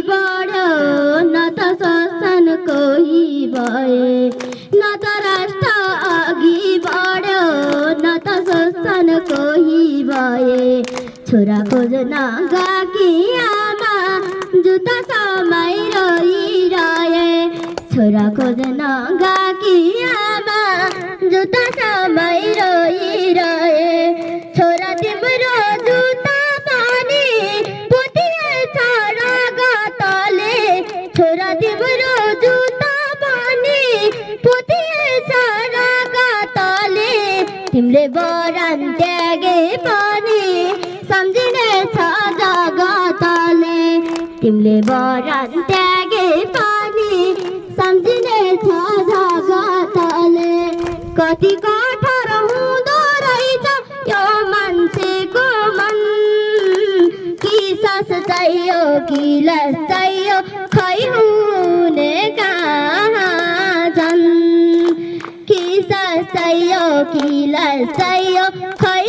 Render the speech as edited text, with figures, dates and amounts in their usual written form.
बढ्यो न त शासन कोही भए न त राष्ट्र अघि बढ्यो न त शासन कोही भए छोरा खोज्न गएकी आमा जुत्ता समय रोइरहे छोरा खोज्न गएकी आमा जुत्ता समय रोइरहे छोरा तिम्रो जुत्ता पनि पोतिएछ रगतले छोरा तिम्रो जुत्ता पनि पोतिएछ रगतले तिमीले वरन त्यागे पनि सम्झिने छ जगतले तिमीले वरन त्यागे पनि सम्झिने छ जगतले कति कठोर हुँदो रहेछ यो मान्छेको मन कि सास चाहियो कि लास चाहियो खै हुने कहाँ छन् कि सास चाहियो कि लास चाहियो खै